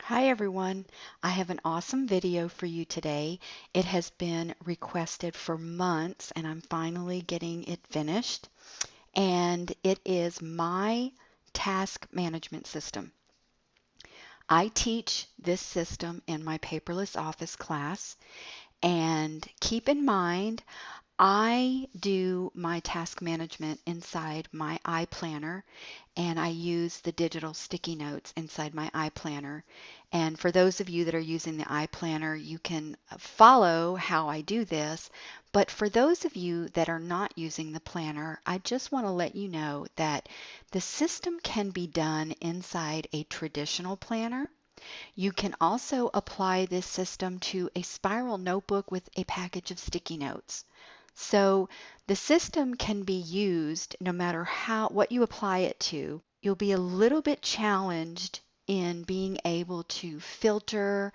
Hi everyone, I have an awesome video for you today. It has been requested for months and I'm finally getting it finished. And it is my task management system. I teach this system in my paperless office class, and keep in mind I do my task management inside my iPlanner, and I use the digital sticky notes inside my iPlanner. And for those of you that are using the iPlanner, you can follow how I do this. But for those of you that are not using the planner, I just want to let you know that the system can be done inside a traditional planner. You can also apply this system to a spiral notebook with a package of sticky notes. So the system can be used no matter what you apply it to. You'll be a little bit challenged in being able to filter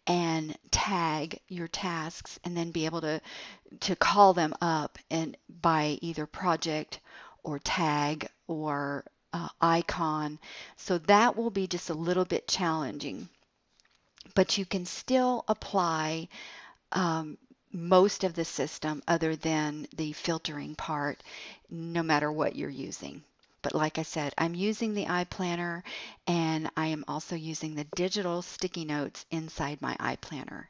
and tag your tasks and then be able to call them up and by either project or tag or icon. So that will be just a little bit challenging, but you can still apply um, most of the system other than the filtering part, no matter what you're using. But like I said, I'm using the iPlanner and I am also using the digital sticky notes inside my iPlanner.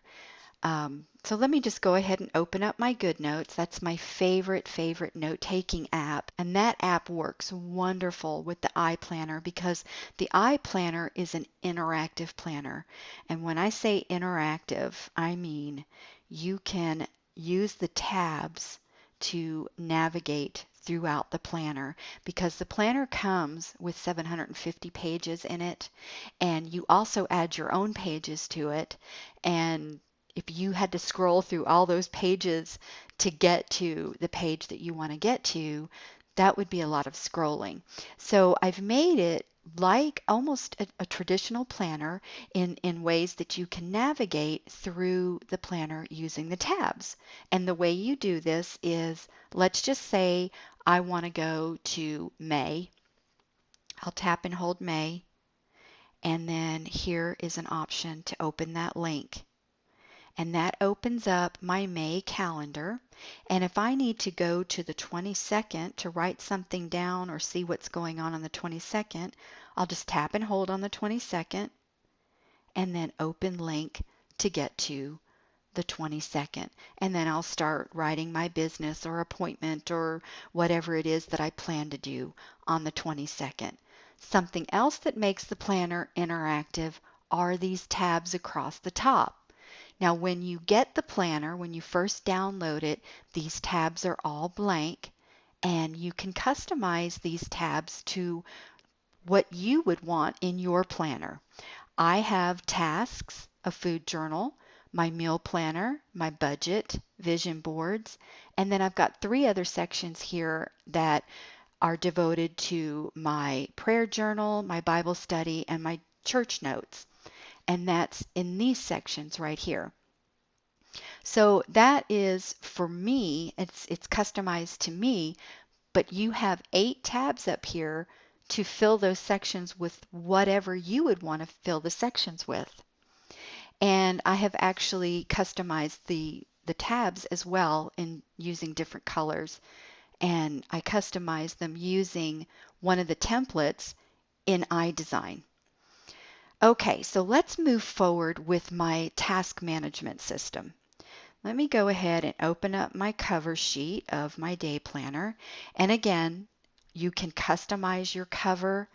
So let me just go ahead and open up my GoodNotes. That's my favorite note-taking app. And that app works wonderful with the iPlanner because the iPlanner is an interactive planner. And when I say interactive, I mean you can use the tabs to navigate throughout the planner, because the planner comes with 750 pages in it, and you also add your own pages to it. And if you had to scroll through all those pages to get to the page that you want to get to, that would be a lot of scrolling. So I've made it like almost a traditional planner in ways that you can navigate through the planner using the tabs. And the way you do this is, let's just say I want to go to May. I'll tap and hold May, and then here is an option to open that link. And that opens up my May calendar. And if I need to go to the 22nd to write something down or see what's going on the 22nd, I'll just tap and hold on the 22nd and then open link to get to the 22nd. And then I'll start writing my business or appointment or whatever it is that I plan to do on the 22nd. Something else that makes the planner interactive are these tabs across the top. Now, when you get the planner, when you first download it, these tabs are all blank, and you can customize these tabs to what you would want in your planner. I have tasks, a food journal, my meal planner, my budget, vision boards, and then I've got three other sections here that are devoted to my prayer journal, my Bible study, and my church notes. And that's in these sections right here. So that is for me, it's customized to me, but you have 8 tabs up here to fill those sections with whatever you would want to fill the sections with. And I have actually customized the tabs as well in using different colors, and I customized them using one of the templates in iDesign. Okay, so let's move forward with my task management system. Let me go ahead and open up my cover sheet of my day planner. And again, you can customize your cover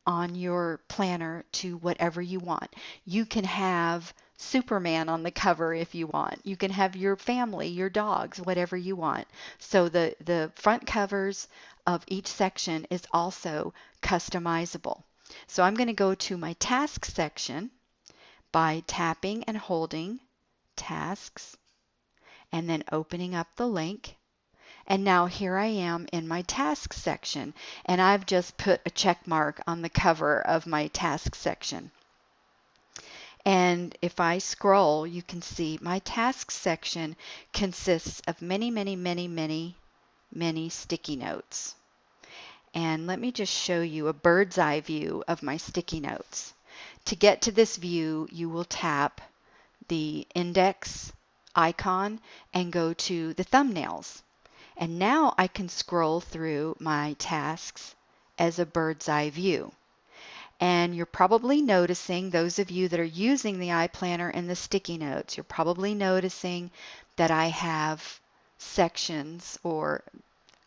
on your planner to whatever you want. You can have Superman on the cover if you want. You can have your family, your dogs, whatever you want. So the front covers of each section is also customizable. So I'm going to go to my task section by tapping and holding tasks and then opening up the link. And now here I am in my tasks section, and I've just put a check mark on the cover of my tasks section. And if I scroll, you can see my tasks section consists of many sticky notes. And let me just show you a bird's eye view of my sticky notes. To get to this view, you will tap the index icon and go to the thumbnails. And now I can scroll through my tasks as a bird's eye view. And you're probably noticing, those of you that are using the iPlanner and the sticky notes, you're probably noticing that I have sections or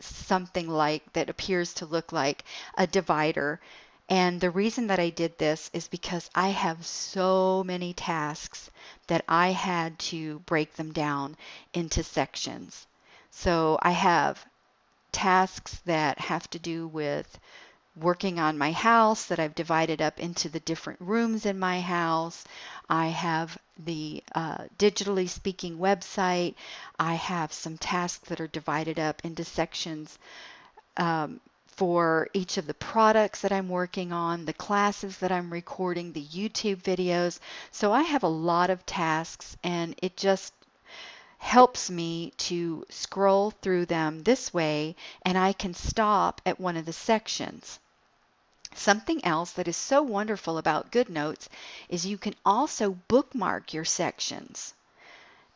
something like that appears to look like a divider. And the reason that I did this is because I have so many tasks that I had to break them down into sections. So I have tasks that have to do with working on my house that I've divided up into the different rooms in my house. I have the digitally speaking website. I have some tasks that are divided up into sections for each of the products that I'm working on, the classes that I'm recording, the YouTube videos. So I have a lot of tasks, and it just helps me to scroll through them this way, and I can stop at one of the sections. Something else that is so wonderful about GoodNotes is you can also bookmark your sections.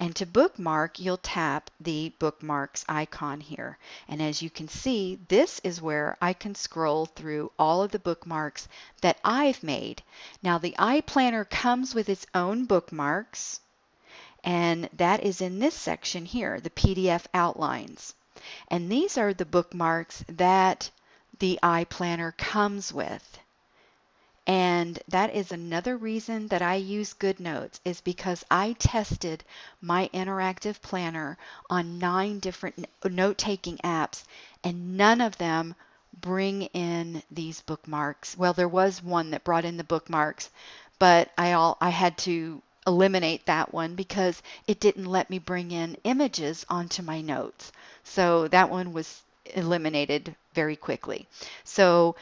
And to bookmark, you'll tap the bookmarks icon here. And as you can see, this is where I can scroll through all of the bookmarks that I've made. Now, the iPlanner comes with its own bookmarks, and that is in this section here, the PDF outlines. And these are the bookmarks that the iPlanner comes with. And that is another reason that I use GoodNotes, is because I tested my interactive planner on 9 different note-taking apps, and none of them bring in these bookmarks. Well, there was one that brought in the bookmarks, but I had to eliminate that one because it didn't let me bring in images onto my notes. So that one was eliminated very quickly. So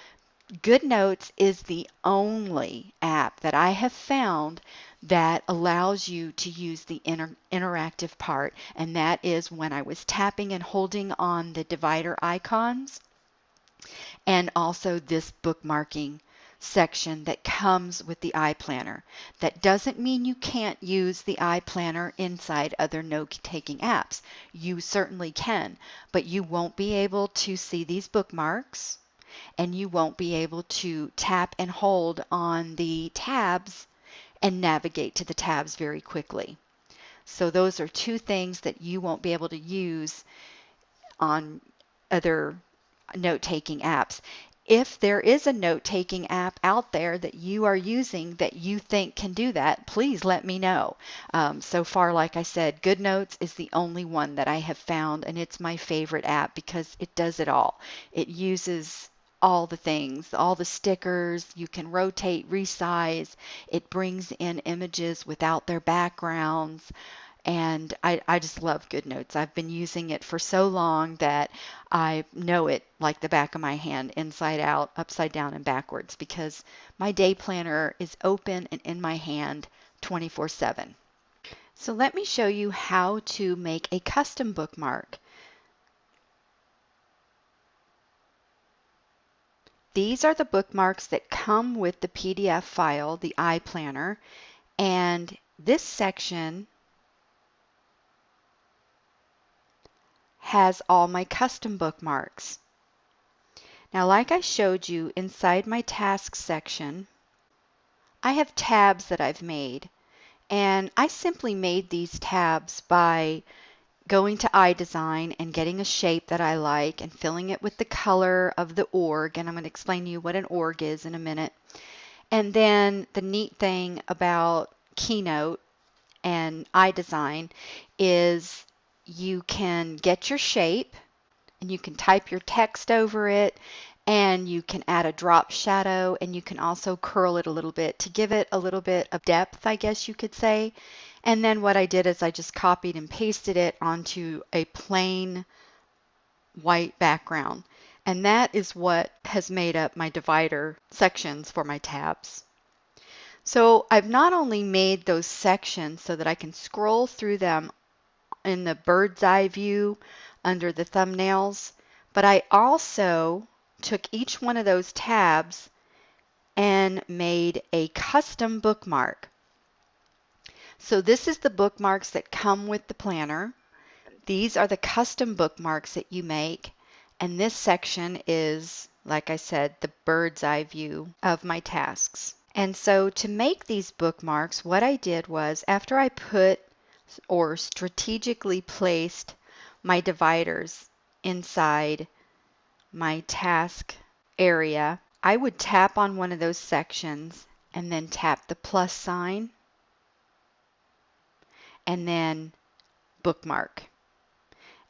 GoodNotes is the only app that I have found that allows you to use the interactive part, and that is when I was tapping and holding on the divider icons, and also this bookmarking section that comes with the iPlanner. That doesn't mean you can't use the iPlanner inside other note-taking apps. You certainly can, but you won't be able to see these bookmarks, and you won't be able to tap and hold on the tabs and navigate to the tabs very quickly. So those are 2 things that you won't be able to use on other note-taking apps. If there is a note-taking app out there that you are using that you think can do that, please let me know. So far, like I said, GoodNotes is the only one that I have found, and it's my favorite app because it does it all. It uses all the things, all the stickers, you can rotate, resize, it brings in images without their backgrounds. And I just love GoodNotes. I've been using it for so long that I know it like the back of my hand, inside out, upside down, and backwards, because my day planner is open and in my hand 24/7. So let me show you how to make a custom bookmark. These are the bookmarks that come with the PDF file, the iPlanner, and this section has all my custom bookmarks. Now, like I showed you inside my tasks section, I have tabs that I've made, and I simply made these tabs by going to iDesign and getting a shape that I like and filling it with the color of the org, and I'm going to explain to you what an org is in a minute. And then the neat thing about Keynote and iDesign is you can get your shape and you can type your text over it, and you can add a drop shadow, and you can also curl it a little bit to give it a little bit of depth, I guess you could say. And then what I did is I just copied and pasted it onto a plain white background. And that is what has made up my divider sections for my tabs. So I've not only made those sections so that I can scroll through them in the bird's eye view under the thumbnails, but I also took each one of those tabs and made a custom bookmark. So this is the bookmarks that come with the planner. These are the custom bookmarks that you make. And this section is, like I said, the bird's eye view of my tasks. And so to make these bookmarks, what I did was after I put or strategically placed my dividers inside my task area, I would tap on one of those sections and then tap the plus sign and then bookmark.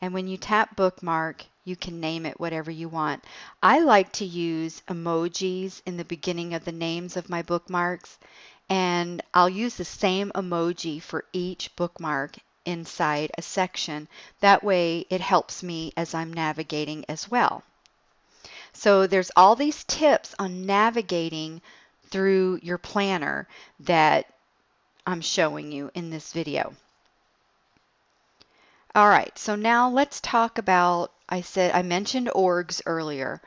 And when you tap bookmark, you can name it whatever you want. I like to use emojis in the beginning of the names of my bookmarks, and I'll use the same emoji for each bookmark inside a section. That way it helps me as I'm navigating as well. So there's all these tips on navigating through your planner that I'm showing you in this video. All right, so now let's talk about, I mentioned orgs earlier.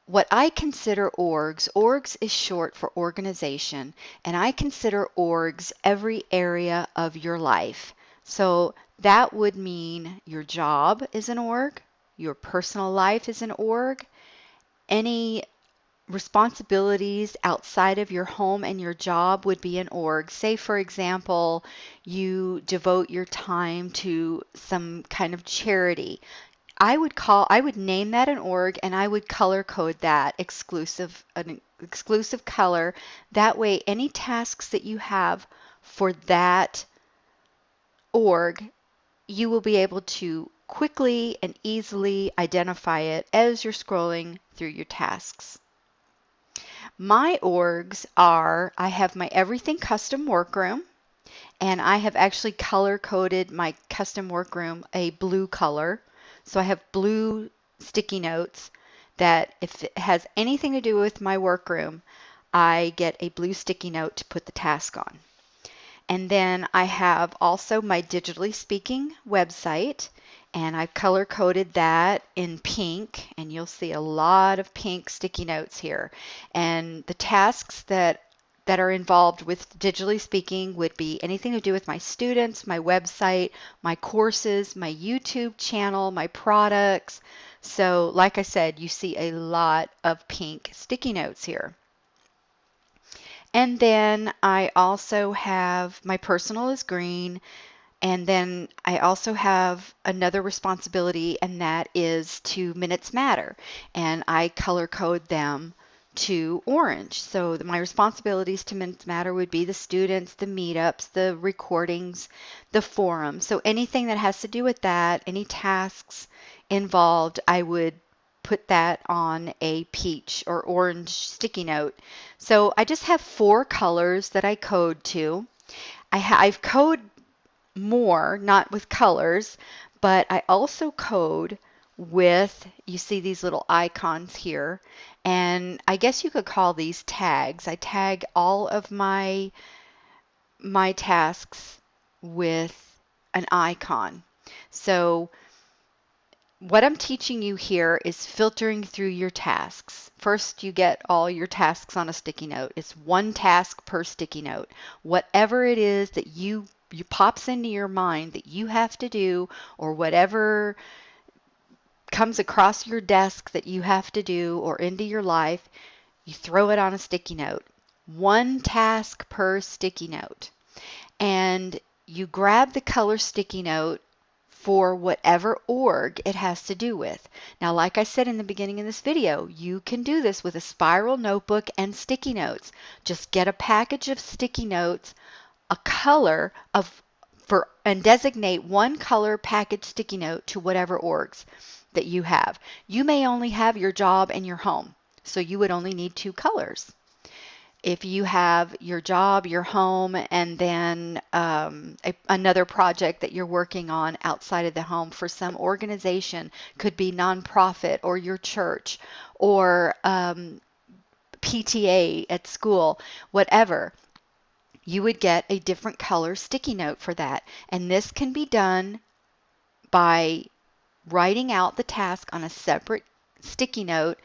What I consider orgs is short for organization, and I consider orgs every area of your life. So that would mean your job is an org, your personal life is an org, any responsibilities outside of your home and your job would be an org. Say, for example, you devote your time to some kind of charity. I would name that an org, and I would color code that an exclusive color. That way, any tasks that you have for that org, you will be able to quickly and easily identify it as you're scrolling through your tasks. My orgs are, I have my everything custom workroom, and I have actually color coded my custom workroom a blue color. So I have blue sticky notes that if it has anything to do with my workroom, I get a blue sticky note to put the task on. And then I have also my digitally speaking website, and I've color coded that in pink, and you'll see a lot of pink sticky notes here. And the tasks that are involved with digitally speaking would be anything to do with my students, my website, my courses, my YouTube channel, my products. So like I said, you see a lot of pink sticky notes here. And then I also have my personal is green. And then I also have another responsibility, and that is to minutes matter. And I color code them to orange. So my responsibilities to minutes matter would be the students, the meetups, the recordings, the forum. So anything that has to do with that, any tasks involved, I would put that on a peach or orange sticky note. So I just have 4 colors that I code to. I've code more, not with colors, but I also code with, you see these little icons here, and I guess you could call these tags. I tag all of my tasks with an icon. So what I'm teaching you here is filtering through your tasks. First, you get all your tasks on a sticky note. It's 1 task per sticky note. Whatever it is that you pops into your mind that you have to do, or whatever comes across your desk that you have to do or into your life, you throw it on a sticky note. 1 task per sticky note. And you grab the color sticky note for whatever org it has to do with. Now, like I said in the beginning of this video, you can do this with a spiral notebook and sticky notes. Just get a package of sticky notes, a color and designate 1 color package sticky note to whatever orgs that you have. You may only have your job and your home, so you would only need 2 colors. If you have your job, your home, and then another project that you're working on outside of the home for some organization, could be nonprofit or your church or PTA at school, whatever, you would get a different color sticky note for that. And this can be done by writing out the task on a separate sticky note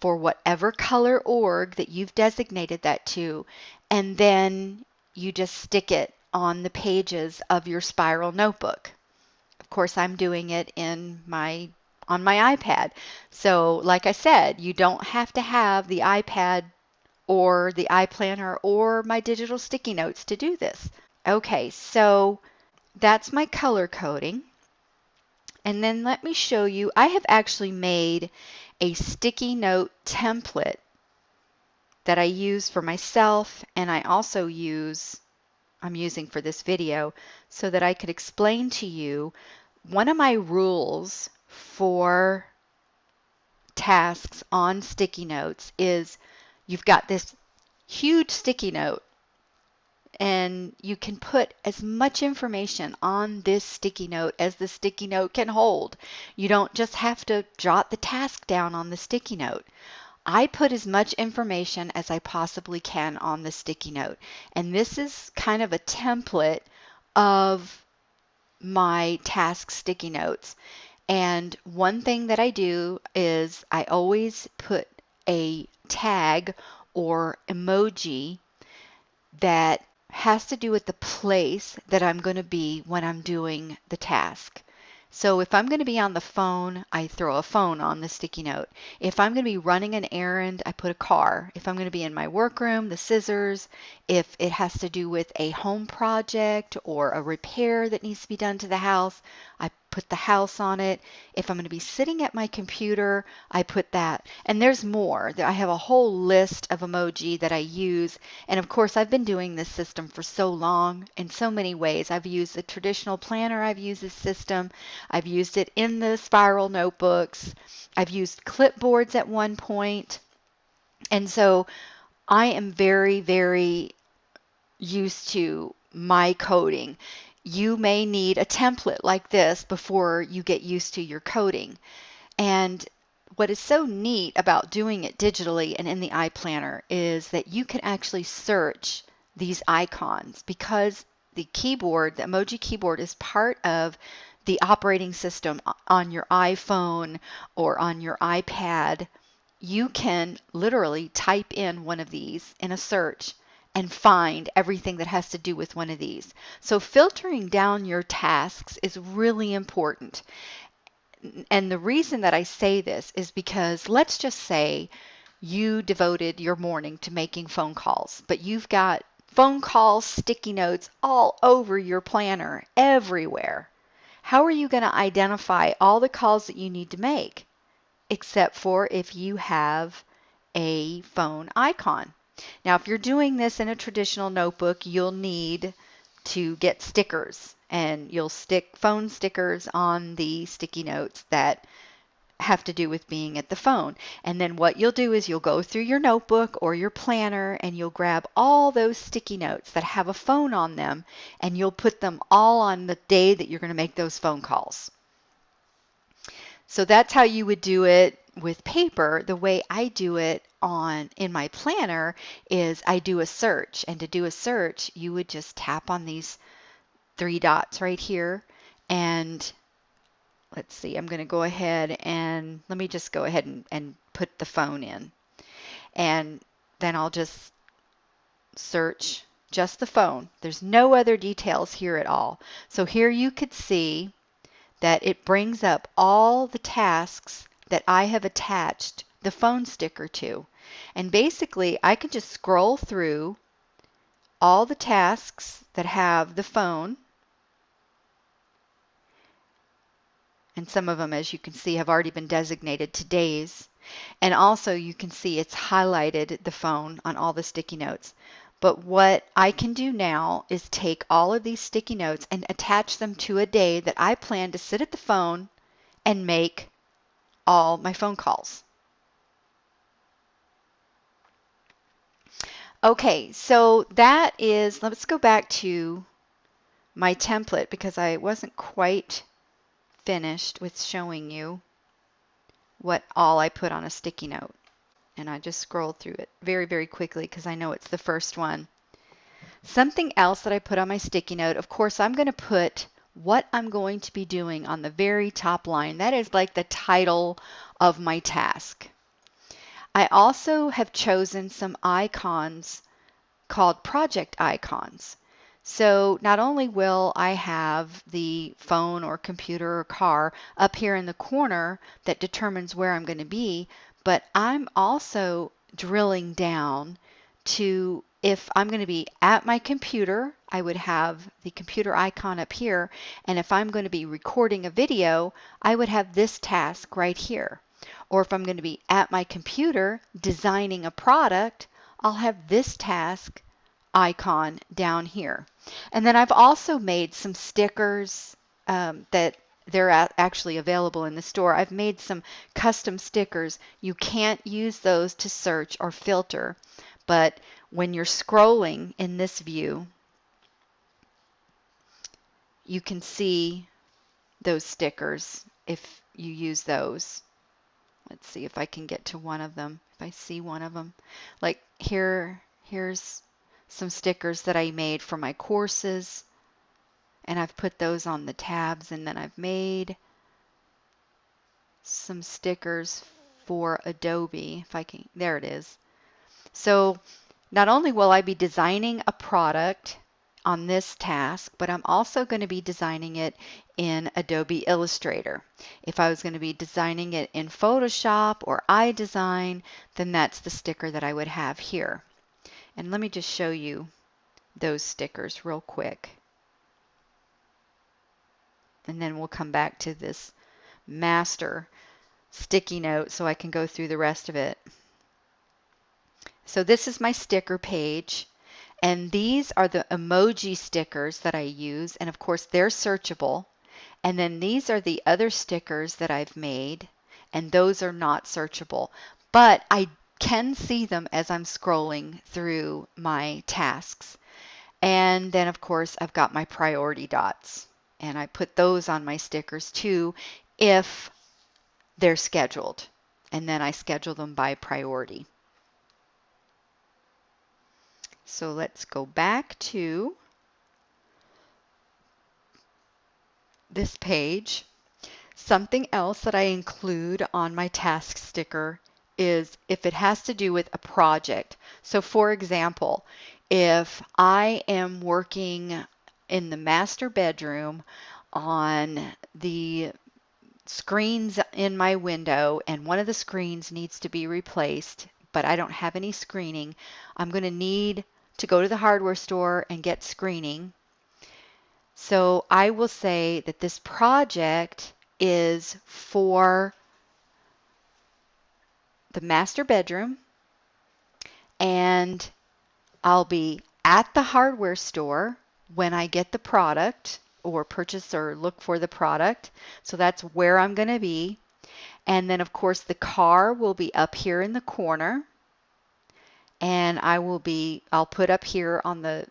for whatever color org that you've designated that to, and then you just stick it on the pages of your spiral notebook. Of course, I'm doing it on my iPad. So, like I said, you don't have to have the iPad or the iPlanner or my digital sticky notes to do this. Okay, so that's my color coding. And then let me show you, I have actually made a sticky note template that I use for myself, and I also I'm using for this video so that I could explain to you one of my rules for tasks on sticky notes is you've got this huge sticky note and you can put as much information on this sticky note as the sticky note can hold. You don't just have to jot the task down on the sticky note. I put as much information as I possibly can on the sticky note, and this is kind of a template of my task sticky notes. And one thing that I do is I always put a tag or emoji that has to do with the place that I'm going to be when I'm doing the task. So if I'm going to be on the phone, I throw a phone on the sticky note. If I'm going to be running an errand, I put a car. If I'm going to be in my workroom, the scissors. If it has to do with a home project or a repair that needs to be done to the house, I put the house on it. If I'm going to be sitting at my computer, I put that. And there's more. I have a whole list of emoji that I use. And of course, I've been doing this system for so long in so many ways. I've used the traditional planner. I've used this system. I've used it in the spiral notebooks. I've used clipboards at one point. And so I am very, very used to my coding. You may need a template like this before you get used to your coding. And what is so neat about doing it digitally and in the iPlanner is that you can actually search these icons because the keyboard, the emoji keyboard, is part of the operating system on your iPhone or on your iPad. You can literally type in one of these in a search and find everything that has to do with one of these. So filtering down your tasks is really important. And the reason that I say this is because let's just say you devoted your morning to making phone calls, but you've got phone calls, sticky notes all over your planner, everywhere. How are you going to identify all the calls that you need to make? Except for if you have a phone icon. Now, if you're doing this in a traditional notebook, you'll need to get stickers, and you'll stick phone stickers on the sticky notes that have to do with being at the phone. And then what you'll do is you'll go through your notebook or your planner and you'll grab all those sticky notes that have a phone on them and you'll put them all on the day that you're going to make those phone calls. So that's how you would do it with paper. The way I do it in my planner is I do a search, and to do a search you would just tap on these three dots right here, and let's see, I'm going to go ahead and let me just go ahead and put the phone in, and then I'll just search just the phone. There's no other details here at all. So here you could see that it brings up all the tasks that I have attached the phone sticker to. And basically, I can just scroll through all the tasks that have the phone. And some of them, as you can see, have already been designated today's. And also, you can see it's highlighted the phone on all the sticky notes. But what I can do now is take all of these sticky notes and attach them to a day that I plan to sit at the phone and make all my phone calls. Okay, so that is, let's go back to my template because I wasn't quite finished with showing you what all I put on a sticky note. And I just scrolled through it very, very quickly because I know it's the first one. Something else that I put on my sticky note, of course, I'm going to put what I'm going to be doing on the very top line. That is like the title of my task. I also have chosen some icons called project icons. So not only will I have the phone or computer or car up here in the corner that determines where I'm going to be, but I'm also drilling down to if I'm going to be at my computer, I would have the computer icon up here. And if I'm going to be recording a video, I would have this task right here. Or if I'm going to be at my computer designing a product, I'll have this task icon down here. And then I've also made some stickers that they're actually available in the store. I've made some custom stickers. You can't use those to search or filter, but when you're scrolling in this view, you can see those stickers if you use those. Let's see if I can get to one of them. If I see one of them. Like here's some stickers that I made for my courses, and I've put those on the tabs, and then I've made some stickers for Adobe. If I can, there it is. So not only will I be designing a product on this task, but I'm also going to be designing it in Adobe Illustrator. If I was going to be designing it in Photoshop or iDesign, then that's the sticker that I would have here. And let me just show you those stickers real quick. And then we'll come back to this master sticky note so I can go through the rest of it. So this is my sticker page, and these are the emoji stickers that I use, and of course they're searchable. And then these are the other stickers that I've made, and those are not searchable, but I can see them as I'm scrolling through my tasks. And then of course I've got my priority dots, and I put those on my stickers too if they're scheduled, and then I schedule them by priority. So let's go back to this page. Something else that I include on my task sticker is if it has to do with a project. So for example, if I am working in the master bedroom on the screens in my window and one of the screens needs to be replaced, but I don't have any screening, I'm going to need to go to the hardware store and get screening. So I will say that this project is for the master bedroom, and I'll be at the hardware store when I get the product or purchase or look for the product. So that's where I'm going to be. And then of course the car will be up here in the corner, and I'll put up here on the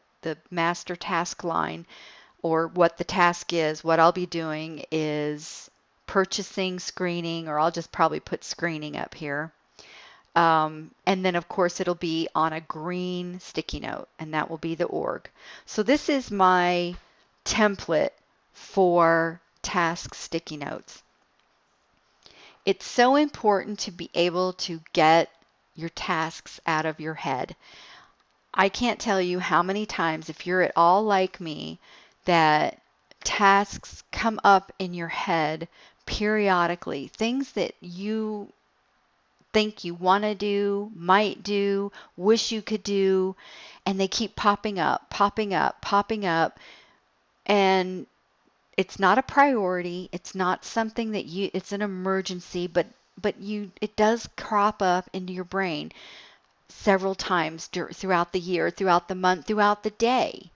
master task line, or what the task is, what I'll be doing is purchasing screening, or I'll just probably put screening up here. And then of course it'll be on a green sticky note, and that will be the org. So this is my template for task sticky notes. It's so important to be able to get your tasks out of your head. I can't tell you how many times, if you're at all like me, that tasks come up in your head periodically, things that you think you want to do, might do, wish you could do, and they keep popping up, popping up, popping up, and it's not a priority. It's not something that it's an emergency, but it does crop up into your brain several times throughout the year, throughout the month, throughout the day.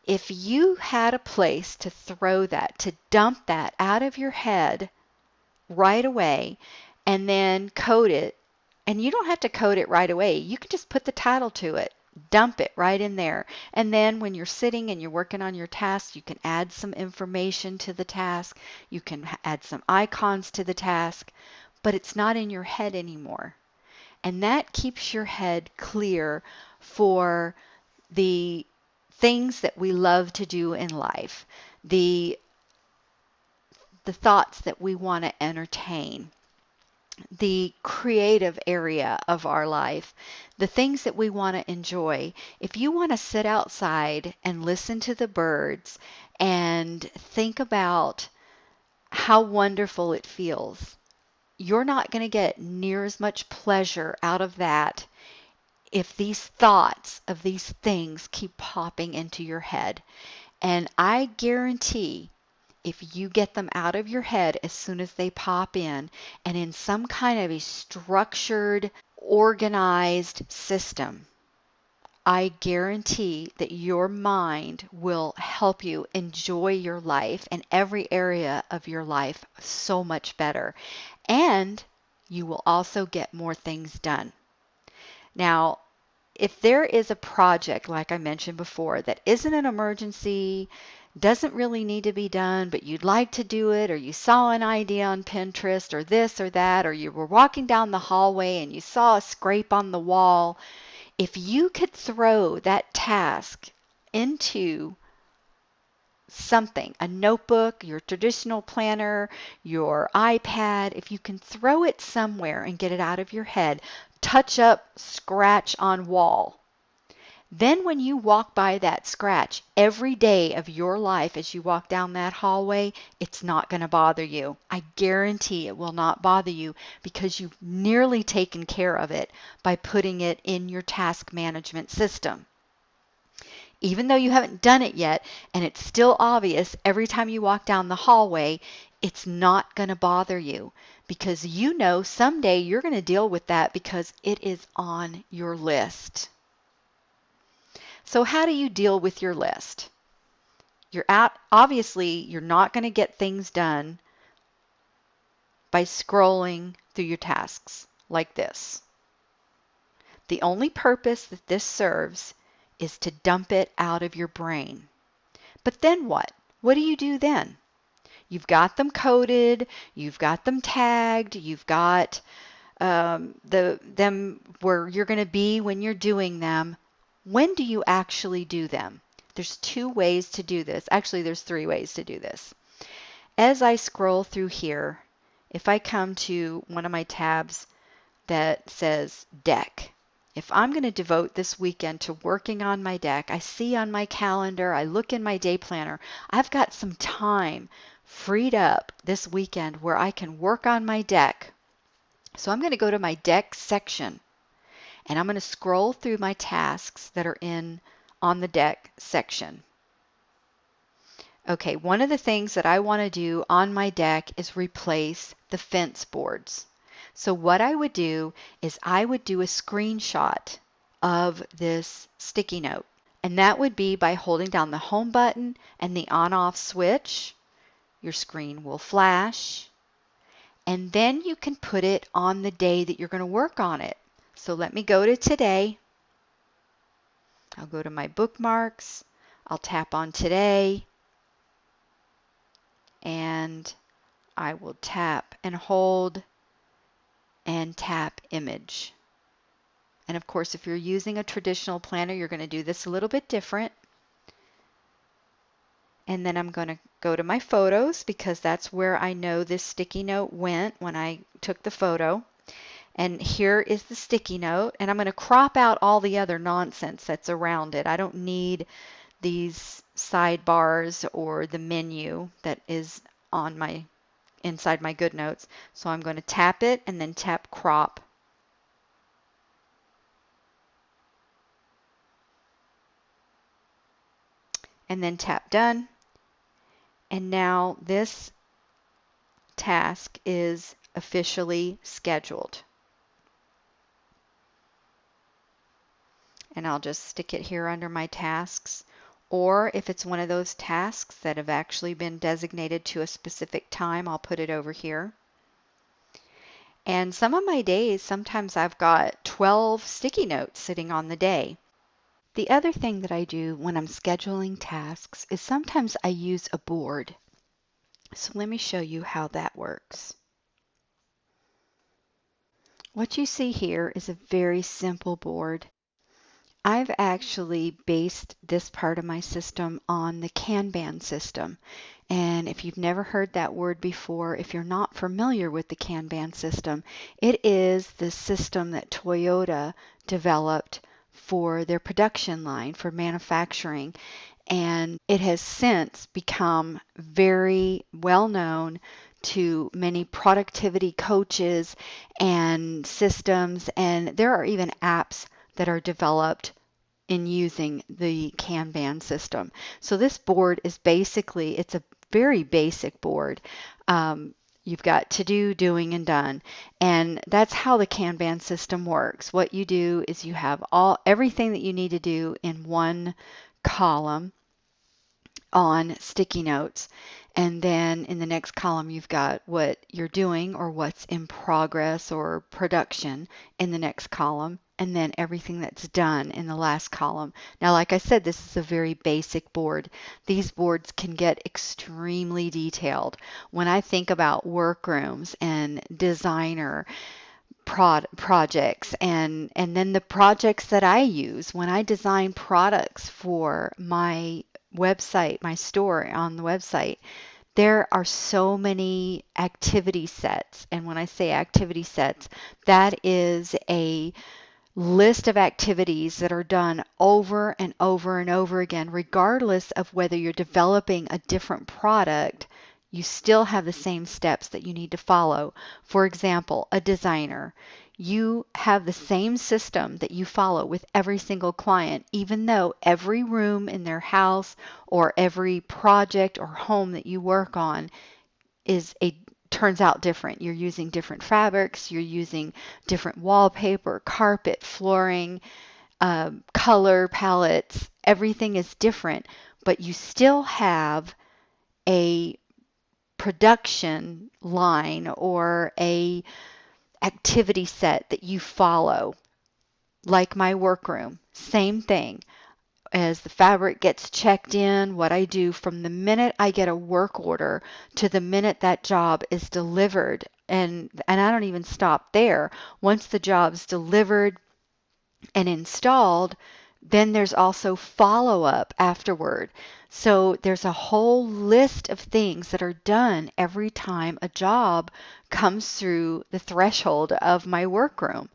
If you had a place to throw that, to dump that out of your head right away, and then code it, and you don't have to code it right away. You can just put the title to it, dump it right in there. And then when you're sitting and you're working on your task, you can add some information to the task. You can add some icons to the task, but it's not in your head anymore. And that keeps your head clear for the things that we love to do in life, the thoughts that we want to entertain. the creative area of our life, the things that we want to enjoy. If you want to sit outside and listen to the birds and think about how wonderful it feels, you're not going to get near as much pleasure out of that if these thoughts of these things keep popping into your head. And I guarantee if you get them out of your head as soon as they pop in and in some kind of a structured, organized system, I guarantee that your mind will help you enjoy your life and every area of your life so much better. And you will also get more things done. Now, if there is a project, like I mentioned before, that isn't an emergency, doesn't really need to be done, but you'd like to do it, or you saw an idea on Pinterest, or this or that, or you were walking down the hallway and you saw a scrape on the wall, if you could throw that task into something, a notebook, your traditional planner, your iPad, if you can throw it somewhere and get it out of your head, touch up, scratch on wall. Then when you walk by that scratch every day of your life as you walk down that hallway, it's not going to bother you. I guarantee it will not bother you because you've nearly taken care of it by putting it in your task management system. Even though you haven't done it yet and it's still obvious every time you walk down the hallway, it's not going to bother you because you know someday you're going to deal with that because it is on your list. So how do you deal with your list? Obviously, you're not going to get things done by scrolling through your tasks like this. The only purpose that this serves is to dump it out of your brain. But then what? What do you do then? You've got them coded, you've got them tagged, you've got them where you're going to be when you're doing them. When do you actually do them? There's two ways to do this. Actually, there's three ways to do this. As I scroll through here, if I come to one of my tabs that says deck, if I'm going to devote this weekend to working on my deck, I see on my calendar, I look in my day planner, I've got some time freed up this weekend where I can work on my deck. So I'm going to go to my deck section and I'm going to scroll through my tasks that are on the deck section. Okay, one of the things that I want to do on my deck is replace the fence boards. So what I would do is I would do a screenshot of this sticky note. And that would be by holding down the home button and the on-off switch. Your screen will flash. And then you can put it on the day that you're going to work on it. So let me go to today. I'll go to my bookmarks. I'll tap on today. And I will tap and hold and tap image. And of course, if you're using a traditional planner, you're going to do this a little bit different. And then I'm going to go to my photos because that's where I know this sticky note went when I took the photo. And here is the sticky note, and I'm going to crop out all the other nonsense that's around it. I don't need these sidebars or the menu that is on my inside my GoodNotes. So I'm going to tap it and then tap crop. And then tap done. And now this task is officially scheduled. And I'll just stick it here under my tasks. Or if it's one of those tasks that have actually been designated to a specific time, I'll put it over here. And some of my days, sometimes I've got 12 sticky notes sitting on the day. The other thing that I do when I'm scheduling tasks is sometimes I use a board. So let me show you how that works. What you see here is a very simple board. I've actually based this part of my system on the Kanban system. And if you've never heard that word before, if you're not familiar with the Kanban system, it is the system that Toyota developed for their production line for manufacturing. And it has since become very well known to many productivity coaches and systems. And there are even apps that are developed in using the Kanban system. So this board is basically, it's a very basic board. You've got to do, doing, and done. And that's how the Kanban system works. What you do is you have everything that you need to do in one column on sticky notes. And then in the next column, you've got what you're doing or what's in progress or production in the next column, and then everything that's done in the last column. Now, like I said, this is a very basic board. These boards can get extremely detailed. When I think about workrooms and designer projects and then the projects that I use when I design products for my website, my store on the website, there are so many activity sets. And when I say activity sets, that is a list of activities that are done over and over and over again, regardless of whether you're developing a different product. You still have the same steps that you need to follow. For example, a designer, you have the same system that you follow with every single client, even though every room in their house or every project or home that you work on turns out different. You're using different fabrics, you're using different wallpaper, carpet, flooring, color palettes. Everything is different, but you still have a production line or a activity set that you follow. Like my workroom, same thing. As the fabric gets checked in, what I do from the minute I get a work order to the minute that job is delivered, and I don't even stop there. Once the job's delivered and installed, then there's also follow-up afterward. So there's a whole list of things that are done every time a job comes through the threshold of my workroom.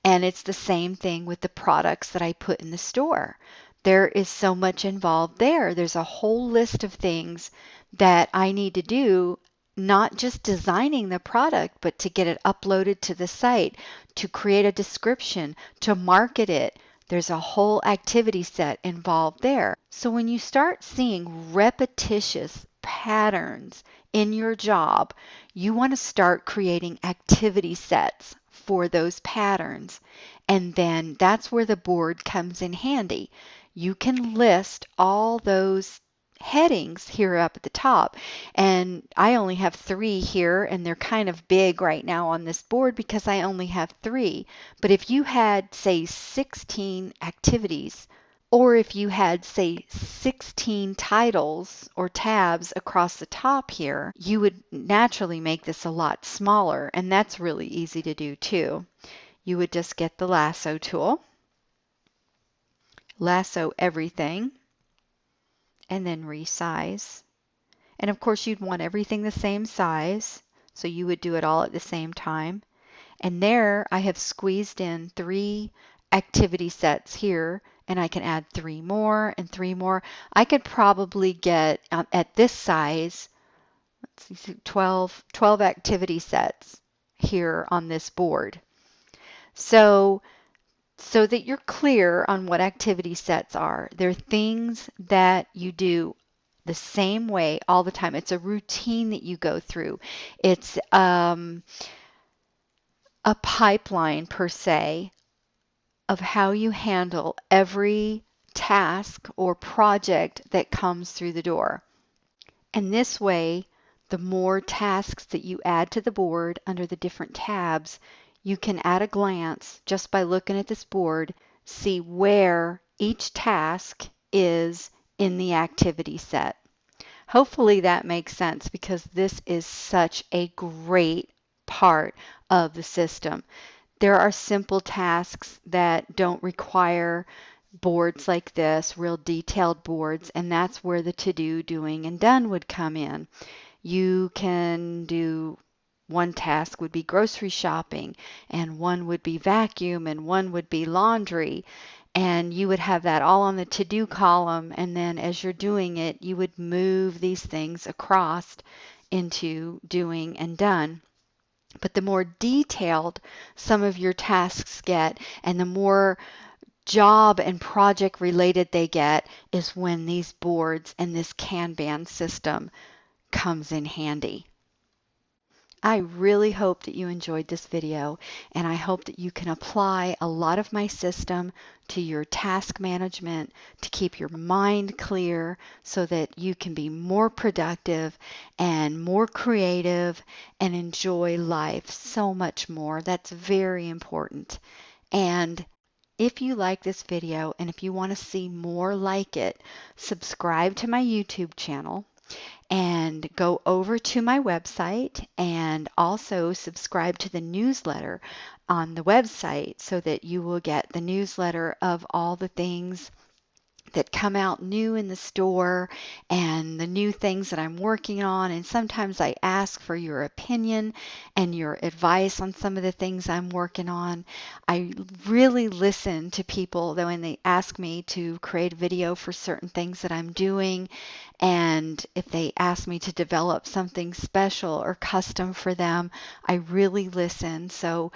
And it's the same thing with the products that I put in the store. There is so much involved there. There's a whole list of things that I need to do, not just designing the product, but to get it uploaded to the site, to create a description, to market it. There's a whole activity set involved there. So when you start seeing repetitious patterns in your job, you want to start creating activity sets for those patterns. And then that's where the board comes in handy. You can list all those headings here up at the top. And I only have 3 here, and they're kind of big right now on this board because I only have 3. But if you had, say, 16 activities, or if you had, say, 16 titles or tabs across the top here, you would naturally make this a lot smaller, and that's really easy to do too. You would just get the lasso tool, lasso everything, and then resize. And of course you'd want everything the same size, so you would do it all at the same time. And there I have squeezed in 3 activity sets here, and I can add 3 more and 3 more. I could probably get, at this size, let's see, 12 activity sets here on this board. So that you're clear on what activity sets are. They're things that you do the same way all the time. It's a routine that you go through. It's a pipeline per se of how you handle every task or project that comes through the door. And this way, the more tasks that you add to the board under the different tabs, you can at a glance, just by looking at this board, see where each task is in the activity set. Hopefully that makes sense because this is such a great part of the system. There are simple tasks that don't require boards like this, real detailed boards, and that's where the to do, doing, and done would come in. You can do one task would be grocery shopping, and one would be vacuum, and one would be laundry. And you would have that all on the to do column. And then as you're doing it, you would move these things across into doing and done. But the more detailed some of your tasks get, and the more job and project related they get, is when these boards and this Kanban system comes in handy. I really hope that you enjoyed this video, and I hope that you can apply a lot of my system to your task management to keep your mind clear so that you can be more productive and more creative and enjoy life so much more. That's very important. And if you like this video and if you want to see more like it, subscribe to my YouTube channel and go over to my website and also subscribe to the newsletter on the website so that you will get the newsletter of all the things that come out new in the store and the new things that I'm working on. And sometimes I ask for your opinion and your advice on some of the things I'm working on. I really listen to people though when they ask me to create a video for certain things that I'm doing, and if they ask me to develop something special or custom for them, I really listen. So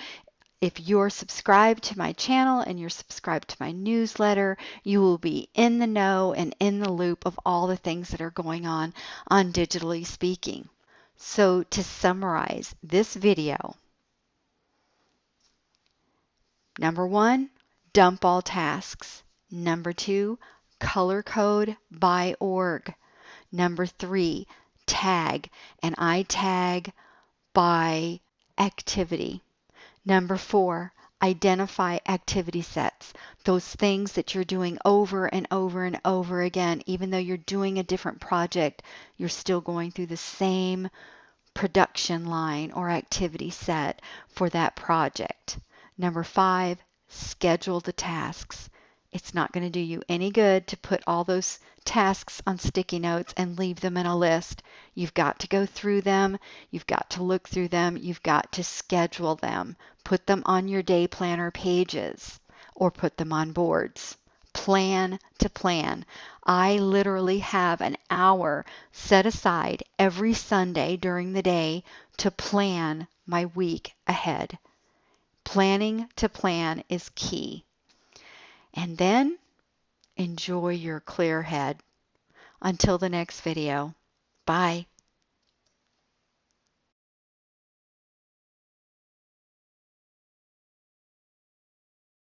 if you're subscribed to my channel and you're subscribed to my newsletter, you will be in the know and in the loop of all the things that are going on Digitally Speaking. So to summarize this video, number 1, dump all tasks. Number 2, color code by org. Number 3, tag, and I tag by activity. Number 4, identify activity sets, those things that you're doing over and over and over again. Even though you're doing a different project, you're still going through the same production line or activity set for that project. Number 5, schedule the tasks. It's not going to do you any good to put all those tasks on sticky notes and leave them in a list. You've got to go through them. You've got to look through them. You've got to schedule them. Put them on your day planner pages or put them on boards. Plan to plan. I literally have an hour set aside every Sunday during the day to plan my week ahead. Planning to plan is key. And then enjoy your clear head. Until the next video. Bye.